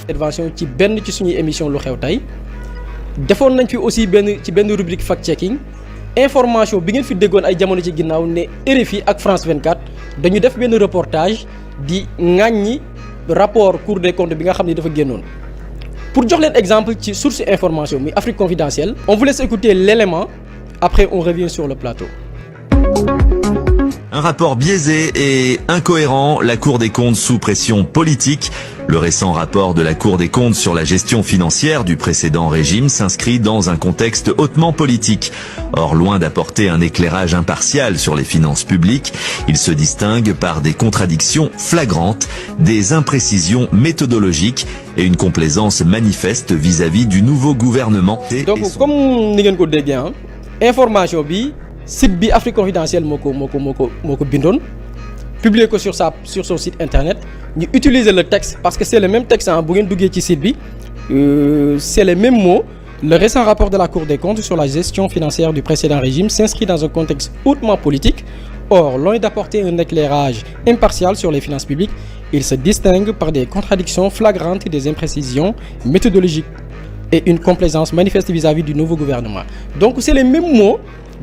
intervention ci benn ci suñuy émission lu xew tey defoon nañ fi aussi ci benn rubrique fact checking information bi ngeen fi déggoon ay jamono ci ginnaaw ne RFI ak France 24 dañu def benn reportage di ŋàññi rapport Cour des comptes bi nga xam ne dafa génnoon. Pour jox leen exemple ci source information muy Afrique confidentielle on vous laisse écouter l'élément après on revient sur le plateau. Un rapport biaisé et incohérent, la Cour des comptes sous pression politique. Le récent rapport de la Cour des comptes sur la gestion financière du précédent régime s'inscrit dans un contexte hautement politique. Or, loin d'apporter un éclairage impartial sur les finances publiques, il se distingue par des contradictions flagrantes, des imprécisions méthodologiques et une complaisance manifeste vis-à-vis du nouveau gouvernement. Donc, comme ni ngeen ko déggee information bi site bi Afrique confidentielle moo ko bindoon publier ko sur son site internet ñu utiliser le texte parce que c'est le même texte bu ngeen duggee ci site bi c'est les mêmes mots. Le récent rapport de la Cour des comptes sur la gestion financière du précédent régime s'inscrit dans un contexte hautement politique. Or, loin d'apporter un éclairage impartial sur les finances publiques, il se distingue par des contradictions flagrantes et des imprécisions méthodologiques et une complaisance manifeste vis-à-vis du nouveau gouvernement. Donc, c'est les mêmes mots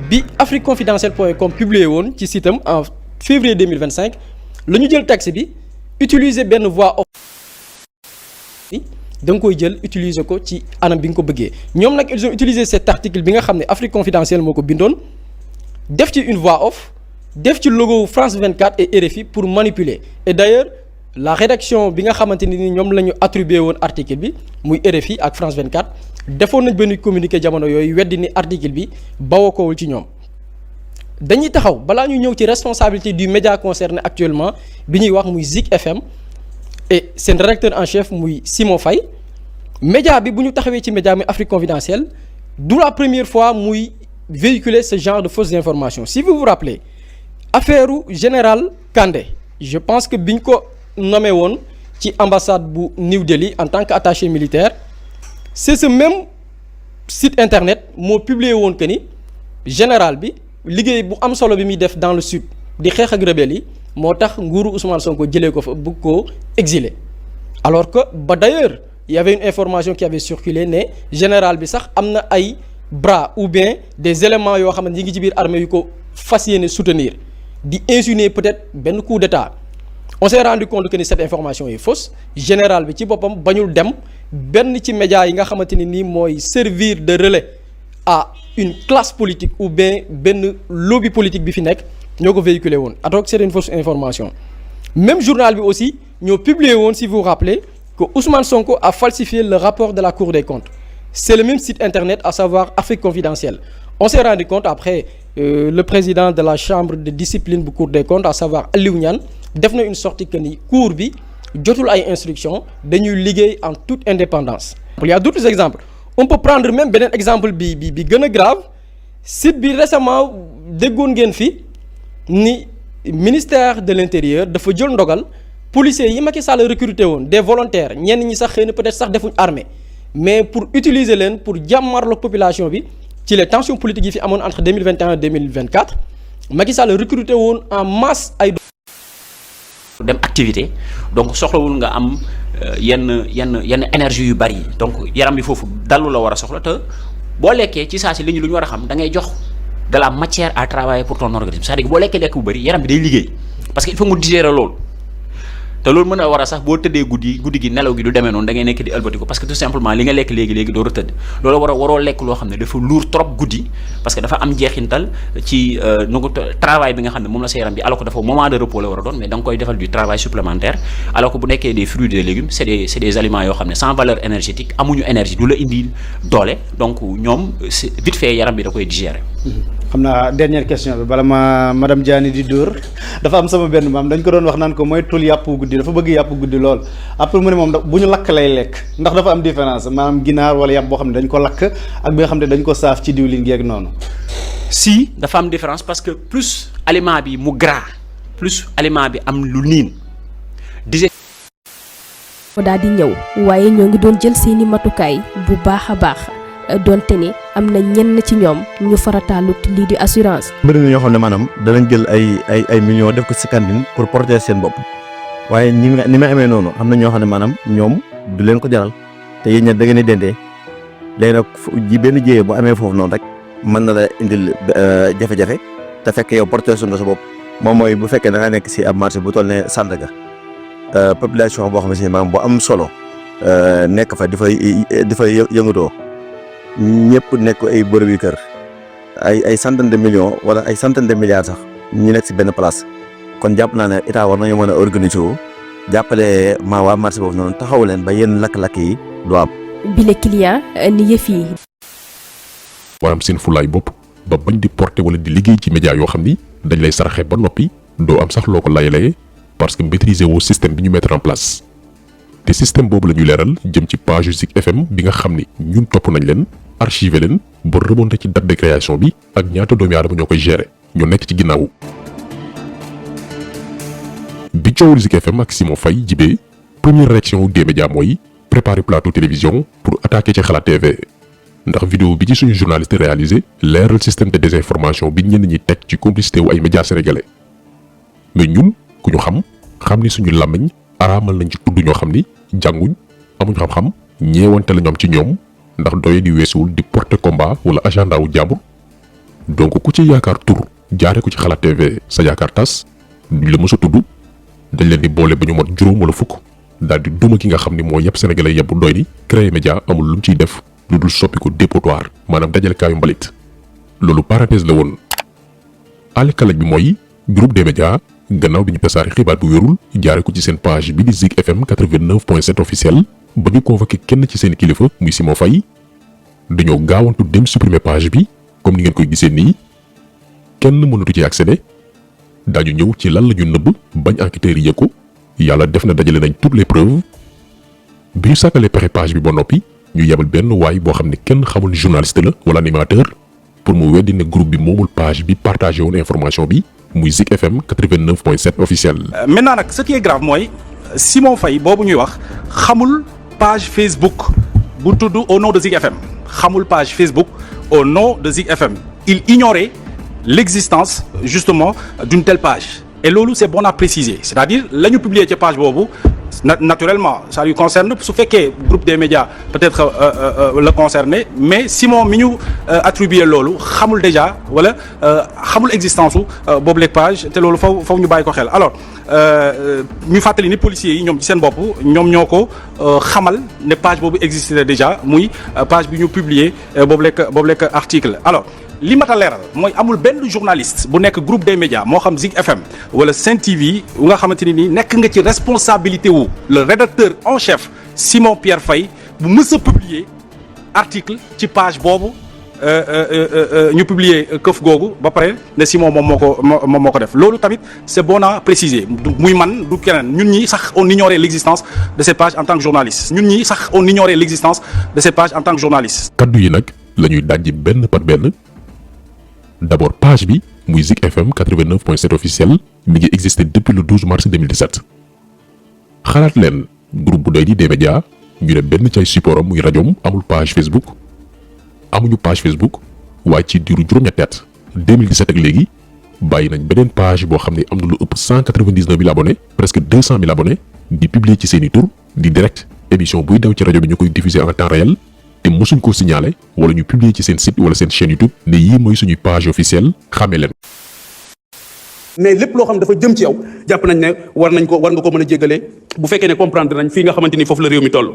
bi afriqueconfidentielle.com publié woon ci site am en février 2025 la ñu jël texte bi utiliser benn voix off da nga koy jël utiliser ko ci anam bi nga ko bëggee ñoom nag ils ont utilisé cet article bi nga xam ne Afrique confidentielle moo ko bindoon def ci une voix off def ci logo France 24 et RFI pour manipuler et d'ailleurs la rédaction bi nga xamante ni ñoom la ñu attribué woon article bi muy RFI ak France 24 defoon nañ benn communiqué jamono yooyu weddi ni article bi bawoo kowul ci ñoom dañuy taxaw balaa ñu ñëw ci responsabilité du média concerné actuellement bi ñuy wax muy Zik FM et seen rédacteur en chef muy Simon Faye média bi bu ñu taxawee ci média muy Afrique confidentielle du la première fois muy véhiculer ce genre de fausses informations. Si vous vous rappelez affaire général Kandé je pense que biñ ko nommé woon ci ambassade bu New Delhi en tant qu'attaché militaire c'est ce même site internet moo publié woon que ni général bi liggéey bu am solo bi muy def dans le sud di xeex ak rebelle yi moo tax nguuru Ousmane Sonko jëlee ko fa bëgg koo exiler alors que ba d'ailleurs il y avait une information qui avait circulé ne général bi sax am na ay bras ou bien des éléments yoo xam ne ñi ngi ci biir armée yu ko fas yéene soutenir di insinuer peut-être benn coup d'état on s'est rendu compte que ni cette information est fausse général bi ci boppam bañul dem benn ci médias yi nga xamante ni nii mooy servir de relais à une classe politique ou bien benn lobby politique bi fi nekk ñoo ko véhiculé woon alors que c'est une fausse information. Même journal bi aussi ñoo publié woon si vous vous rappelez que Ousmane Sonko a falsifié le rapport de la Cour des comptes. C'est le même site internet à savoir Afrique confidentielle. On s'est rendu compte après le président de la chambre de discipline bu Cour des comptes à savoir Aliou Niane def na une sortie que ni cour bi jotul ay instructions dañuy liggéey en toute indépendance. Il y a d'autres exemples. On peut prendre même beneen exemple bi gën a grave site bi récemment déggoon ngeen fi ni ministère de l'intérieur dafa jël ndogal policiers yi Macky Sall recruté woon des volontaires ñenn ñi sax xëy na peut-être sax defuñ armée mais pour utiliser leen pour jàmmarloo population bi ci les tensions politiques yi fi amoon entre 2021 et 2024 Macky Sall recruté woon en masse ay dem activité donc soxlawul nga am yenn énergie yu bari donc yaram bi foofu dallu la war a soxla te boo lekkee ci saa si li ñu lu ñu war a xam da ngay jox de la matière à travailler pour ton organisme c'est-à-dire boo lekkee lekk bu bari yaram bi day liggéey parce que il faut mu digérer loolu te loolu mën a war a sax boo tëddee guddi gi nelaw gi du demee noonu da ngay nekk di ëlbati ko parce que tout simplement li nga lekk léegi doo tëdd loolu waroo lekk loo xam ne dafa lourd trop guddi parce que dafa am jeexintal ci travail bi nga xam ne moom la sa yaram bi alors que dafa moment de repos la war a doon mais da nga koy defal du travail supplémentaire alors que bu nekkee des fruits et des légumes c'est des aliments yoo xam ne sans valeur énergétique amuñu énergie du la indi doole donc ñoom vite fait yaram bi da koy digérer. xam naa dernière question bi bala ma madame Diané di dóor dafa am sama benn maam dañ ko doon wax naan ko mooy tul yàpp guddi dafa bëgg yàpp guddi lool après mu ne moom bu ñu lakk lay lekk ndax dafa am différence maanaam ginaar wala yàpp boo xam ne dañ ko lakk ak bi nga xam ne dañ ko saaf ci diwlin gi ak noonu. si dafa am différence parce que plus aliment bi mu gras plus aliment bi am lu niin daal di ñëw waaye ñoo ngi doon jël seeni matukaay bu baax a baax donte ni am na ñenn ci ñoom ñu farataalut lii di assurance. bëri na ñoo xam ne maanaam danañ jël ay millions def ko ci cantine pour protéger seen bopp waaye ni ma amee noonu am na ñoo xam ne maanaam ñoom du leen ko jaral te yéen ña da ngeen di dendee léegi nag ji benn jiyee bu amee foofu noonu rek mën na la indil jafe-jafe te fekk yow protection de sa bopp moom mooy bu fekkee da nga nekk si ab marché bu toll ne Sandaga population boo xam ne si maanaam bu am solo nekk fa di fay yëngatoo ñëpp nekk ay bërëb yu kër ay centaine de millions wala ay centaine de milliards sax ñu nekk si benn place kon jàpp naa ne état war nañu mën a organiser wu jàppale waa marché boobu noonu taxaw leen ba yenn lakk-lakk yi du am. bile client ni yëf yi. maanaam seen fulaay bopp ba bañ di porter wala di liggéey ci média yoo xam ni dañ lay saraxe ba noppi doo am sax loo ko layalee parce que maîtriser woo système bi ñu mettre en place te système boobu la ñu leeral jëm ci page Zik FM bi nga xam ni ñun topp nañ leen archiver leen ba remonter ci date de création bi ak ñaata doomi aadama ñoo koy gérer ñu nekk ci ginnaaw. bi coowul Zik FM ak Simon Faye jibee première réaction wu D-Média mooy préparer plateau télévision pour attaquer ci Xalaat TV ndax vidéo bi ci suñu journaliste réalisé leeral système de désinformation bi ñenn ñi teg ci complicité wu ay médias sénégalais mais ñun ku ñu xam ni suñu làmmiñ araamal nañ ci tudd ñoo xam ni jànguñ amuñ xam-xam ñeewante la ñoom ci ñoom ndax doye di weesuwul di porter combat wala agenda wu jàmbur donc ku ci yaakaar tur jaare ko ci Xalaat TV sa yaakaar tas duñ la mës a tudd dañ leen di boole ba ñu mot juróom wala fukk daal di duma ki nga xam ni moo yëpp sénégalais yëpp doy ni créer média amul lu mu ciy def lu dul soppi ko dépotoir maanaam dajalekaayu mbalit loolu parenthèse la woon. àlkalaj bi mooy groupe des médias gannaaw bi ñu tasaare xibaar bu wérul jaare ko ci seen page bi di Zik FM 89.7 officiel ba ñu convoqué kenn ci seen kilifa muy Simon Faye dañoo gaawantu dem supprimer page bi comme ni ngeen koy gisee nii kenn mënatu ci accéder daañu ñëw ci lan la ñu nëbb bañ enquêteurs yi yëg ko yàlla def na dajale nañ toutes les preuves bi ñu sàkkalee pexe page bi ba noppi ñu yebal benn waay boo xam ne kenn xamul ni journaliste la wala animateur pour mu weddi ne groupe bi moomul page bi partagé woon information bi muy Zik FM 89.7 officiel. Maintenant nag ce qui est grave mooy Simon Faye boobu ñuy wax xamul page Facebook bu tudd au nom de Zik FM xamul page Facebook au nom de Zik FM il ignorait l'existence justement d'une telle page et loolu c'est bon à préciser c'est-à-dire la ñu publier ci page boobu naturellement ça lui concerne su fekkee groupe des médias peut-être le concerné mais Simon mi ñu attribué loolu xamul déjà wala xamul existence su boobu les page te loolu faw ñu bàyyi ko xel alors ñu fàttali ni policiers yi ñoom ci seen bopp ñoom ñoo ko xamal ne page boobu existait déjà muy page bi ñu publier boobu lekk article alors li mat a leeral mooy amul benn journaliste bu nekk groupe des médias moo xam Zik FM wala Sen TV wu nga xamante ni nii nekk nga ci responsabilité wu le rédacteur en chef Simon Pierre Faye bu mës a publier article ci page boobu ñu publier këf googu ba pare ne Simon moom moo ko def loolu tamit c'est bon à préciser muy man du keneen ñun ñi sax on ignorait l'existence de ces pages en tant que journaliste ñun ñi sax on ignorait l'existence de ces pages en tant que journaliste. kaddu yi nag la ñuy dajji benn par benn. D'abord page bi muy Zik FM 89.7 officiel mi ngi existé depuis le 12 mars 2017 xalaat leen groupe bu doy di des médias ñu ne benn ci ay support am muy rajoom amul page Facebook amuñu page Facebook waaye ci diiru juróom-ñetti at 2017 ak léegi bàyyi nañ beneen page boo xam ne am na lu ëpp 199 000 abonnés presque 200 000 abonnés di publier ci seeni tur di direct émission buy daw ci rajo bi ñu koy diffuser en temps réel te mosuñ koo signaler wala ñu publier ci seen site wala seen chaîne YouTube ne yii mooy suñuy page officielle xamee leen. mais lépp loo xam dafa jëm ci yow jàpp nañ ne war nga ko mën a jégalee bu fekkee ne comprendre nañ fii nga xamante ni foofu la réew mi toll.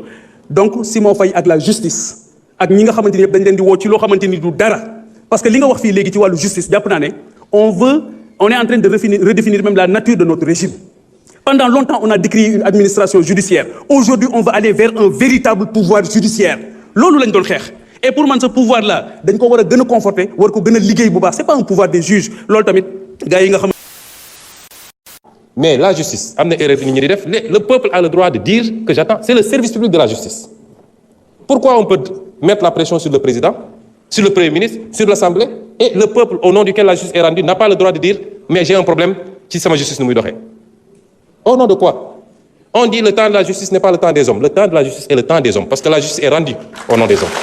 donc Simon Faye ak la justice ak ñi nga xamante ni yëpp dañ leen di woo ci loo xamante ni du dara parce que li nga wax fii léegi ci wàllu justice jàpp naa ne on est en train de redéfinir même la nature de notre régime. Pendant longtemps on a décrié une administration judiciaire aujourd'hui on va aller vers un véritable pouvoir judiciaire. loolu lañ doon xeex et pour man ce pouvoir là dañ ko war a gën a conforter war ko gën a liggéey bu baax c'est pas un pouvoir des juges loolu tamit gars yi nga xam. mais la justice am na erreur fi nit ñi di def le peuple a le droit de dire que j'attends c'est le service public de la justice. Pourquoi on peut mettre la pression sur le président, sur le premier ministre, sur l'Assemblée et le peuple au nom duquel la justice est rendue n'a pas le droit de dire mais j'ai un problème ci sama justice nu muy doxee. Au nom de quoi? On dit le temps de la justice n'est pas le temps des hommes. Le temps de la justice est le temps des hommes parce que la justice est rendue au nom des hommes.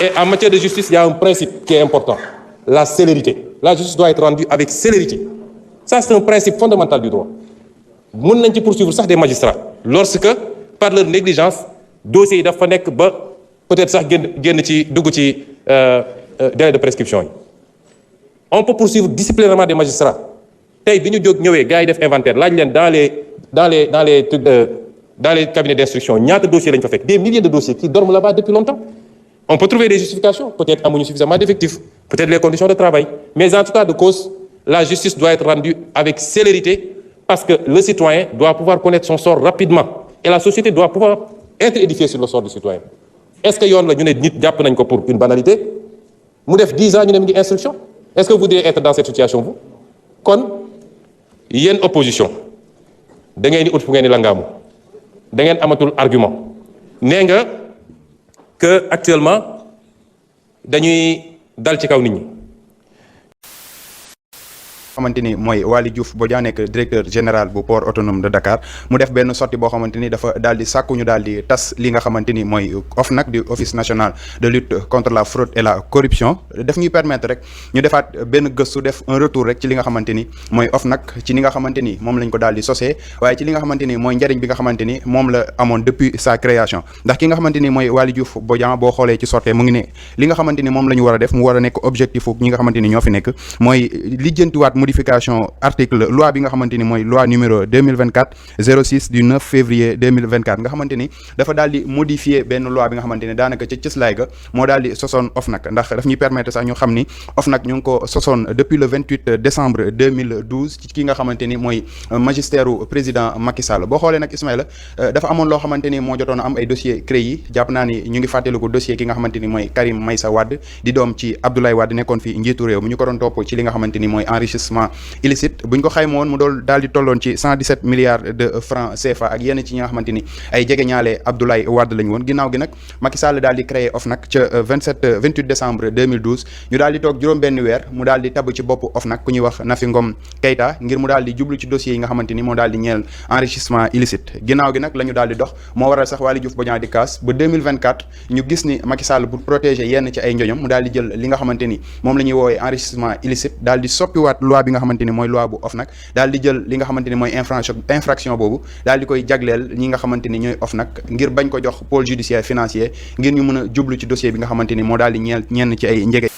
Et en matière de justice, il y a un principe qui est important. La célérité. La justice doit être rendue avec célérité. Ça, c'est un principe fondamental du droit. Mën nañ ci poursuivre sax des magistrats lorsque par leur négligence dossiers yi dafa nekk ba peut-être sax génn ci dugg ci délai de prescription yi. On peut poursuivre disciplinairement des magistrats tey bi ñu jóg ñëwee gars yi def inventaire laaj leen dans les cabinets d'instruction ñaata dossiers lañ fa fekk des milliers de dossiers qui dorment là-bas depuis longtemps. On peut trouver des justifications, peut-être amuñu suffisamment d'effectifs, peut-être les conditions de travail, mais en tout cas de cause, la justice doit être rendue avec célérité parce que le citoyen doit pouvoir connaître son sort rapidement et la société doit pouvoir être édifiée sur le sort du citoyen. Est-ce que yoon la ñu ne nit jàpp nañ ko pour une banalité mu def 10 ans ñu ne mu ngi instruction? Est-ce que vous voudriez être dans cette situation vous? Kon yéen opposition da ngeen di ut fu ngeen di langaamu da ngeen amatul argument nee nga que actuellement dañuy dal ci kaw nit ñi. xamante ni mooy Waly Diouf Bodian nekk directeur général bu port autonome de Dakar mu def benn sortie boo xamante ni dafa daal di sàkku ñu daal di tas li nga xamante ni mooy OFNAC di office national de lutte contre la fraude et la corruption daf ñuy permettre rek ñu defaat benn gëstu def un retour rek ci li nga xamante ni mooy OFNAC ci ni nga xamante ni moom lañ ko daal di sosee waaye ci li nga xamante ni mooy njëriñ bi nga xamante ni moom la amoon depuis sa création ndax ki nga xamante ni mooy Waly Diouf Bodian boo xoolee ci sortie mu ngi ne li nga xamante ni moom la ñu war a def mu war a nekk objectif ñi nga xamante ni ñoo fi nekk mooy lijjantiwaat modification article loi bi nga xamante ni mooy loi numéro 2024-06 du 9 février 2024 nga xamante ni dafa daal di modifier benn loi bi nga xamante ni daanaka ca cëslaay ga moo daal di sosoon OFNAC ndax daf ñuy permettre sax ñu xam ni OFNAC ñu ngi ko sosoon depuis le 28 décembre 2012 ci ki nga xamante ni mooy magistère u président Macky Sall boo xoolee nag Ismaïla dafa amoon loo xamante ni moo jotoon a am ay dossier CREI yi jàpp naa ni ñu ngi fàttaliku dossier ki nga xamante ni mooy Karim Meïssa Wade di doom ci Abdoulaye Wade nekkoon fi njiitu réew mi ñu ko doon topp ci li nga xamante ni mooy enrichissement illicite buñ ko xayma woon mu dool daal di tolloon ci 117 milliards de francs CFA ak yenn ci ñi nga xamante ni ay jege ñaale Abdoulaye Wade lañ woon ginnaaw gi nag Macky Sall daal di créé OFNAC ca 28 décembre 2012 ñu daal di toog juróom benn weer mu daal di tabb ci bopp OFNAC ku ñuy wax Nafi Ngom Keïta ngir mu daal di jublu ci dossiers yi nga xamante ni moo daal di ñeel enrichissement illicite ginnaaw gi nag la ñu daal di dox moo waral sax Waly Diouf Bodian di kaas ba 2024 ñu gis ni Macky Sall pour protéger yenn ci ay njoñom mu daal di jël li nga xamante ni moom la ñuy woowee enrichissement illicite daal di soppiwaat loi bi nga xamante ni mooy loi bu OFNAC daal di jël li nga xamante ni mooy infraction boobu daal di koy jagleel ñi nga xamante ni ñooy OFNAC ngir bañ ko jox pôle judiciaire financier ngir ñu mën a jublu ci dossier bi nga xamante ni moo daal di ñeel ñenn ci ay njege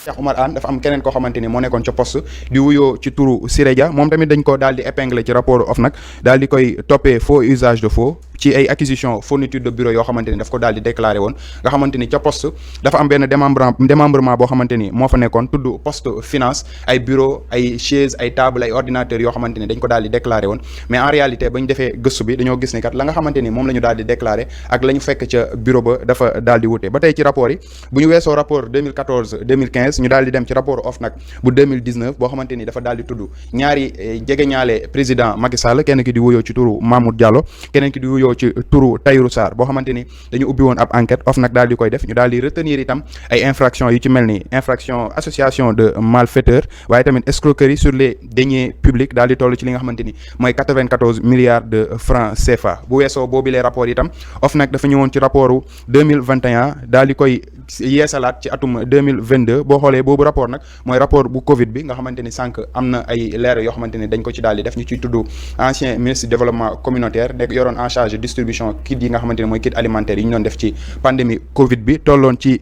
Cheikh Oumar Anne dafa am keneen koo xamante ni moo nekkoon ca poste di wuyoo ci turu Siré Dia moom tamit dañ ko daal di épingler ci rapport OFNAC daal di koy toppee faux usage de faux ci ay acquisition fourniture de bureau yoo xamante ni daf ko daal di déclaré woon nga xamante ni ca poste dafa am benn démembrement boo xamante ni moo fa nekkoon tudd poste finance ay bureau ay chaise ay table ay ordinateurs yoo xamante ni dañ ko daal di déclaré woon mais en réalité bañ defee gëstu bi dañoo gis ni kat la nga xamante ni moom la ñu daal di déclaré ak la ñu fekk ca bureau ba dafa daal di wute ba tey ci rapport yi bu ñu weesoo rapport 2014 2015 ñu daal di dem ci rapport OFNAC bu 2019 boo xamante ni dafa daal di tudd ñaari jegeñaale président Macky Sall kenn ki di wuyoo ci turu Mamour Diallo keneen ki di wuyoo ci turu Tahirou Sarr boo xamante ni dañu ubbi woon ab enquête OFNAC daal di koy def ñu daal di retenir itam ay infractions yu ci mel ni infraction association de malfaiteurs waaye tamit escroquerie sur les deniers publics daal di toll ci li nga xamante ni mooy 94 milliards de francs CFA bu weesoo boobu les rapports itam OFNAC dafa ñëwoon ci rapportu 2021 daal di koy yeesalaat ci atum 2022 boo xoolee boobu rapport nag mooy rapport bu Covid bi nga xamante ni sànq am na ay leer yoo xamante ni dañ ko ci daal di def ñu ciy tudd ancien ministre du développement communautaire nekk yoroon en charge distribution kit yi nga xamante ni mooy kit alimentaire yi ñu doon def ci pandémie Covid bi tolloon ci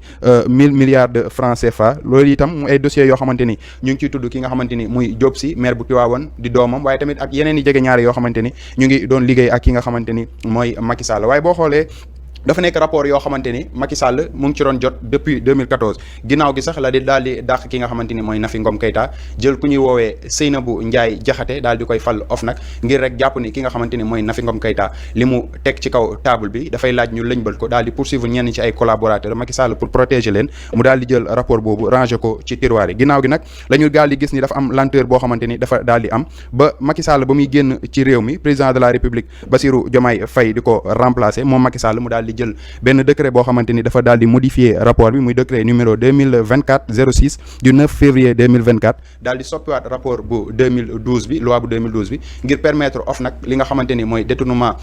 1000 milliards de francs CFA loolu itam mu ay dossiers yoo xamante ni ñu ngi ciy tudd ki nga xamante ni muy Diop Sy maire bu Tivaouane di doomam waaye tamit ak yeneen i jege ñaare yoo xamante ni ñu ngi doon liggéey ak ki nga xamante ni mooy Macky Sall waaye boo xoolee dafa nekk rapport yoo xamante ni Macky Sall mu ngi ci doon jot depuis 2014 ginnaaw gi sax la di daal di dàq ki nga xamante ni mooy Nafi Ngom Keïta jël ku ñuy woowee Seynabou Ndiaye Diakhaté daal di koy fal OFNAC ngir rek jàpp ni ki nga xamante ni mooy Nafi Ngom Keïta li mu teg ci kaw table bi dafay laaj ñu lëñbal ko daal di poursuivre ñenn ci ay collaborateurs Macky Sall pour protéger leen mu daal di jël rapport boobu ranger ko ci tiroir yi ginnaaw gi nag la ñu daal di gis ni dafa am lenteur boo xamante ni dafa daal di am ba Macky Sall ba muy génn ci réew mi président de la République Bassirou Diomaye Faye di ko remplacer moom Macky Sall mu daal di jël benn décret boo xamante ni dafa daal di modifier rapport bi muy décret numéro 2024-06 du 9 février 2024 daal di soppiwaat rapport bu 2012 bi loi bu 2012 bi ngir permettre OFNAC li nga xamante ni mooy détournement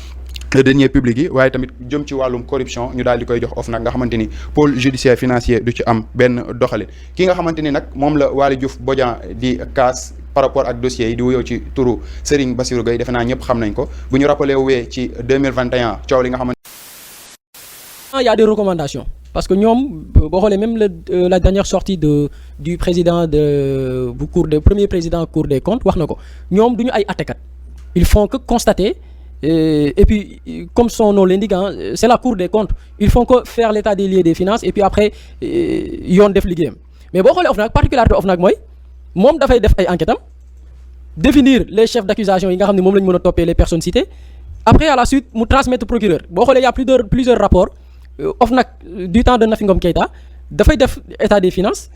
deniers publics yi waaye tamit jëm ci wàllum corruption ñu daal di koy jox OFNAC nga xamante ni pôle judiciaire financier du ci am benn doxalin ki nga xamante ni nag moom la Waly Diouf Bodian di kaas par rapport ak dossiers yi di wuyoo ci turu Serigne Bassirou Gueye defe naa ñëpp xam nañ ko bu ñu rappelé wee ci 2021 coow li nga xamante il y a des recommandations parce que ñoom boo xoolee même la dernière sortie du président premier président Cour des comptes wax na ko ñoom du ñu ay attekat ils font que constater et puis comme son nom l'indique c'est la Cour des comptes ils font que faire l'état des lieux des finances et puis après yoon def liggéeyam mais boo xoolee OFNAC particularité OFNAC mooy moom dafay def ay enquêtes am définir les chefs d'accusation yi nga xam ne moom la ñu mën a toppee les personnes citées après à la suite mu transmettre procureur boo xoolee y a plusieurs rapports OFNAC du temps de Nafi Ngom Keïta dafay def état des finances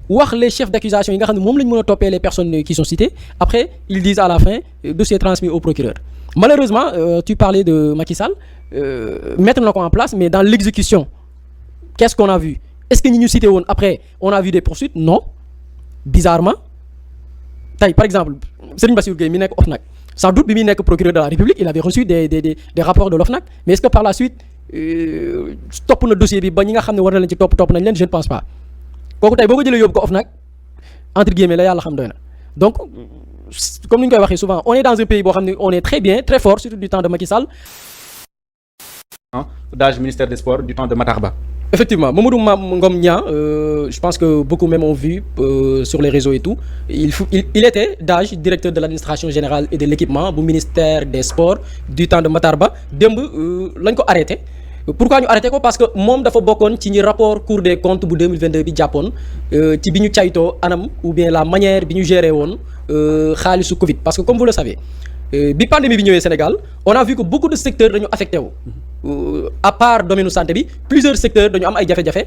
wax les chefs d'accusation yi nga xam ne moom la ñu mën a toppee les personnes qui sont citées après ils disent à la fin dossier transmis au procureur malheureusement tu parlais de Macky Sall mettre na ko en place mais dans l'exécution qu'est-ce qu'on a vu est-ce que ñi ñu cité woon après on a vu des poursuites non bizarrement tey par exemple Serigne Bassirou Gueye mi nekk OFNAC sans doute bi muy nekk procureur de la République il avait reçu des rapports de l'OFNAC mais est-ce que par la suite topp na dossier bi ba ñi nga xam ne war na leen ci topp nañ leen je ne pense pas kooku tey boo ko jëlee yóbbu ko OFNAC entre guillemets la yàlla xam doy na donc comme ni ñu koy waxee souvent on est dans un pays boo xam ne on est très bien très fort surtout du temps de Macky Sall. d'âge ministère des sports du temps de Matar Ba. Effectivement, Mamadou Ngom Nia, je pense que beaucoup même ont vu sur les réseaux et tout. Il était d'âge directeur de l'administration générale et de l'équipement du ministère des sports du temps de Matar Ba. Demb lañ ko arrêté. Pourquoi ñu arrêté ko parce que moom dafa bokkoon ci ñi rapport Cour des comptes bu 2022 bi jàppoon ci bi ñu caytoo anam ou bien la manière bi ñu géré woon xaalisu Covid parce que comme vous le savez bi pandémie bi ñëwee Sénégal on a vu que beaucoup de secteurs dañu affecté wu. À part domaine santé bi plusieurs secteurs dañu am ay jafe-jafe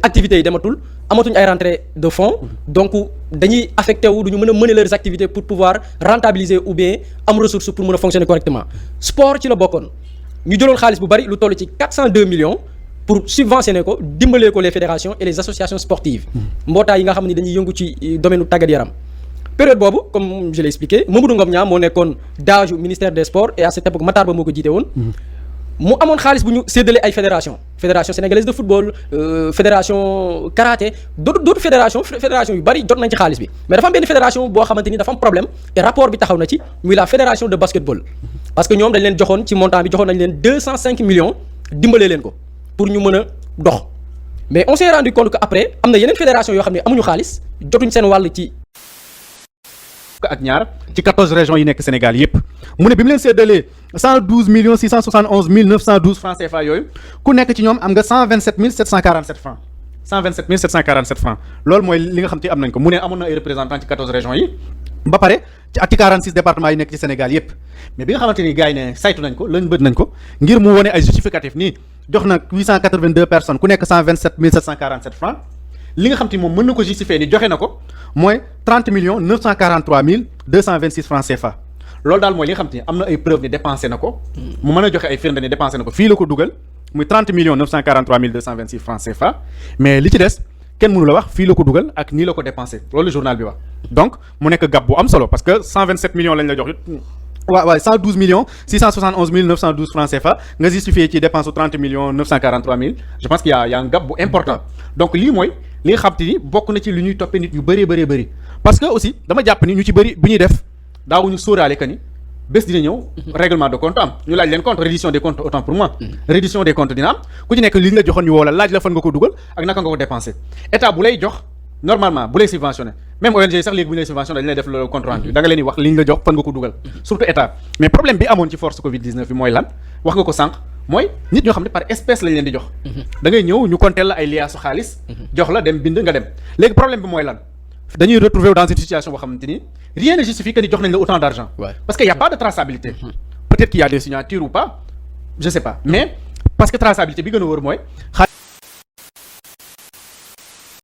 activités yi dematul amatuñ ay rentrée de fonds donc dañuy affecté wu duñu mën a mener leurs activités pour pouvoir rentabiliser ou bien am ressource pour mën a fonctionner correctement sport ci la bokkoon ñu jëloon xaalis bu bari lu toll ci 402 millions pour subventionner ko dimbalee ko les fédérations et les associations sportives mbootaay yi nga xam ne dañuy yëngu ci domaine tàggat yaram période boobu comme je l'ai expliqué Mamadou Ngom Niang moo nekkoon DAGE ministère des sports et à cette époque Matar Ba moo ko jiite woon mu amoon xaalis bu ñu séddale ay fédération sénégalaise de football fédération karaté d'autres fédération yu bari jot nañ ci xaalis bi mais dafa am benn fédération boo xamante ni dafa am problème et rapport bi taxaw na ci muy la fédération de basketball parce que ñoom dañ leen joxoon ci montant bi joxoon nañ leen 205 millions dimbalee leen ko pour ñu mën a dox mais on s'est rendu compte que après am na yeneen fédération yoo xam ne amuñu xaalis jotuñ seen wàll ci ak ñaar ci 14 régions yi nekk Sénégal yépp mu ne bi mu leen séddalee 112 millions 671 mille 912 francs CFA yooyu ku nekk ci ñoom am nga 127 mille 747 francs 127 mille 747 francs loolu mooy li nga xam te am nañ ko mu ne amoon na ay représentants ci 14 régions yi ba pare ci ak ci 46 départements yi nekk ci Sénégal yépp mais bi nga xamante ni gars yi ne saytu nañ ko lañ bët nañ ko ngir mu wone ay justificatif nii jox na 882 personnes ku nekk 127 mille 747 francs li nga xam te moom mën na ko justifier ni joxe na ko mooy 30 millions 943 mille 226 francs CFA loolu daal mooy li nga xam te am na ay preuves ni dépensé na ko mu mën a joxe ay firnde ni dépensé na ko fii la ko dugal muy 30 millions 943 mille 226 francs CFA mais li ci des kenn mënu la wax fii la ko dugal ak nii la ko dépensé loolu journal bi wax donc mu nekk gap bu am solo parce que 127 millions lañ la jox waaw 112 millions 671 mille 912 francs CFA nga justifié ci dépense 30 millions 943 mille je pense qu'il y a un gap bu important donc lii mooy li nga xam te ni bokk na ci lu ñuy toppee nit ñu bëree parce que aussi dama jàpp ni ñu ci bëri bu ñuy def daawuñu sóoraale que ni bés dina ñëw règlement de compte am ñu laaj leen compte reddition des comptes autant pour moi reddition des comptes dina am ku ci nekk li ñu la joxoon ñu woo la laaj la fan nga ko dugal ak naka nga ko dépensé état bu lay jox normalement bu lay subventionné même ONG sax léegi bu ñu lay subventionné dañu lay def le compte rendu da nga leen di wax li ñu la jox fan nga ko dugal surtout état mais problème bi amoon ci force Covid 19 bi mooy lan wax nga ko sànq mooy nit ñoo xam ne par espèce lañ leen di jox da ngay ñëw ñu compter la ay liaasu xaalis jox la dem bind nga dem léegi problème bi mooy lan dañuy retrouver dans une situation boo xamante ni rien ne justifie que ni jox nañ la autant d'argent parce que y a pas de traçabilité peut-être qu'il y a des signatures ou pas je sais pas mais parce que traçabilité bi gën a wóor mooy